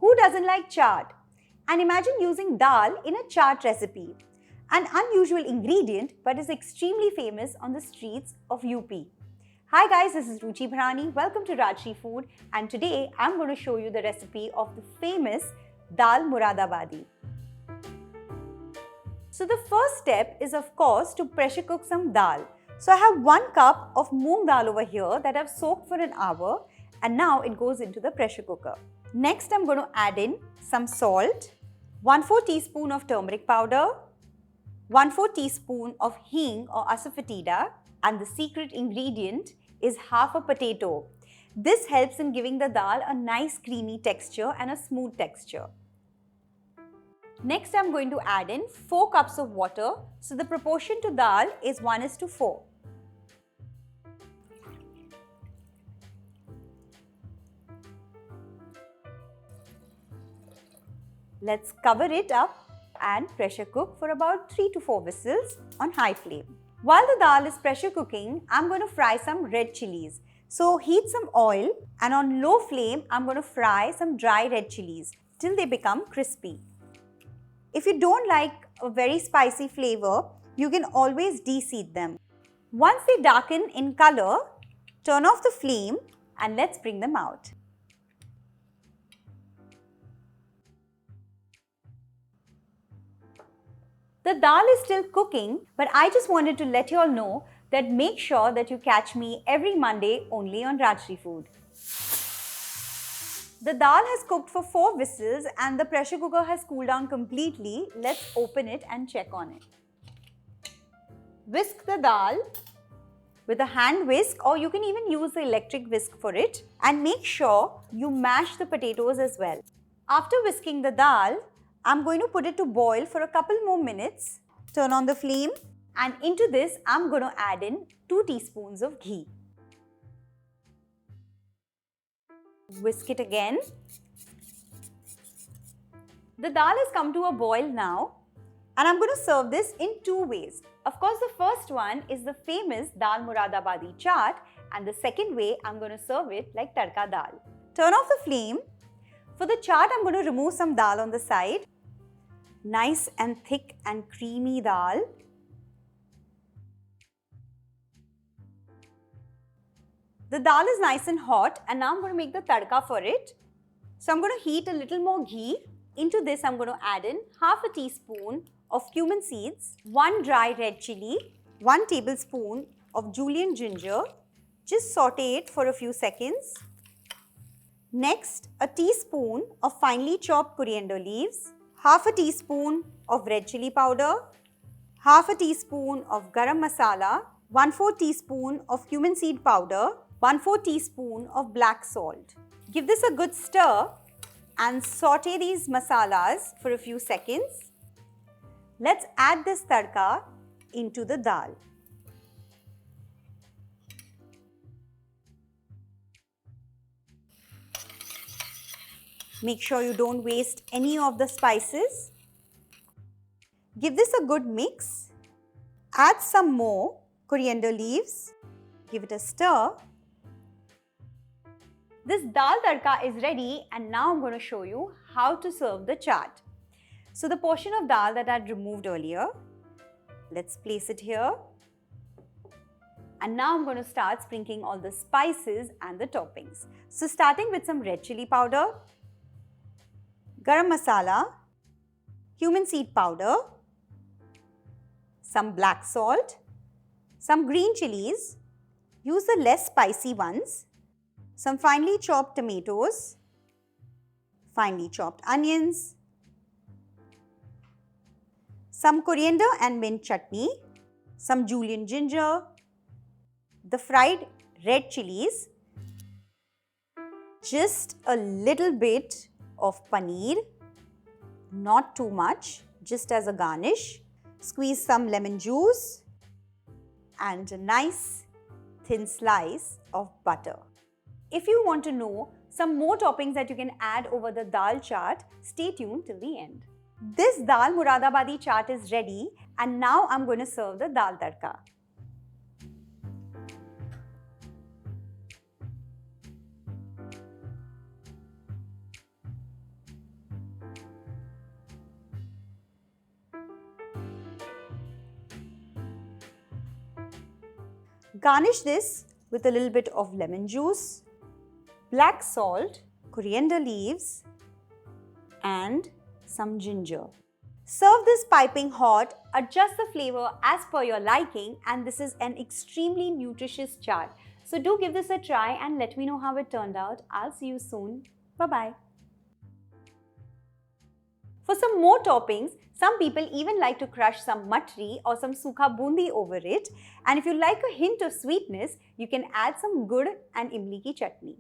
Who doesn't like chaat? And imagine using dal in a chaat recipe. An unusual ingredient but is extremely famous on the streets of UP. Hi guys, this is Ruchi Bharani. Welcome to Rajshri Food, and today I'm going to show you the recipe of the famous Dal Muradabadi. So the first step is of course to pressure cook some dal. So I have 1 cup of Moong Dal over here that I've soaked for an hour, and now it goes into the pressure cooker. Next I'm going to add in some salt, 1/4 teaspoon of turmeric powder, 1/4 teaspoon of hing or Asafoetida, and the secret ingredient is half a potato. This helps in giving the dal a nice creamy texture and a smooth texture. Next I'm going to add in 4 cups of water. So the proportion to dal is 1:4. Let's cover it up and pressure cook for about 3 to 4 whistles on high flame. While the dal is pressure cooking, I'm going to fry some red chillies. So heat some oil, and on low flame, I'm going to fry some dry red chillies till they become crispy. If you don't like a very spicy flavor, you can always de-seed them. Once they darken in color, turn off the flame and let's bring them out. The dal is still cooking, but I just wanted to let you all know that make sure that you catch me every Monday only on Rajshri Food. The dal has cooked for 4 whistles and the pressure cooker has cooled down completely. Let's open it and check on it. Whisk the dal with a hand whisk, or you can even use the electric whisk for it, and make sure you mash the potatoes as well. After whisking the dal, I'm going to put it to boil for a couple more minutes. Turn on the flame, and into this I'm going to add in 2 teaspoons of ghee. Whisk it again. The dal has come to a boil now, and I'm going to serve this in 2 ways. Of course, the first one is the famous Dal Muradabadi Chaat, and the second way I'm going to serve it like Tadka dal. Turn off the flame. For the chaat, I'm going to remove some dal on the side. Nice and thick and creamy dal. The dal is nice and hot, and now I'm going to make the tadka for it. So I'm going to heat a little more ghee. Into this I'm going to add in half a teaspoon of cumin seeds, 1 dry red chilli, 1 tablespoon of julienned ginger. Just saute it for a few seconds. Next, a teaspoon of finely chopped coriander leaves, half a teaspoon of red chilli powder, half a teaspoon of garam masala, 1/4 teaspoon of cumin seed powder, 1/4 teaspoon of black salt. Give this a good stir and saute these masalas for a few seconds. Let's add this tadka into the dal. Make sure you don't waste any of the spices. Give this a good mix. Add some more coriander leaves. Give it a stir. This dal tadka is ready, and now I'm going to show you how to serve the chaat. So the portion of dal that I had removed earlier, let's place it here. And now I'm going to start sprinkling all the spices and the toppings. So starting with some red chilli powder, garam masala, cumin seed powder, some black salt, some green chilies, use the less spicy ones, some finely chopped tomatoes, finely chopped onions, some coriander and mint chutney, some julienned ginger, the fried red chillies, just a little bit of paneer, not too much, just as a garnish. Squeeze some lemon juice and a nice thin slice of butter. If you want to know some more toppings that you can add over the dal chaat, stay tuned till the end. This Dal Muradabadi chaat is ready, and now I'm going to serve the dal tadka. Garnish this with a little bit of lemon juice, black salt, coriander leaves and some ginger. Serve this piping hot, adjust the flavor as per your liking, and this is an extremely nutritious chaat. So do give this a try and let me know how it turned out. I'll see you soon. Bye-bye. For some more toppings, some people even like to crush some matri or some sukha bundi over it. And if you like a hint of sweetness, you can add some gur and imli ki chutney.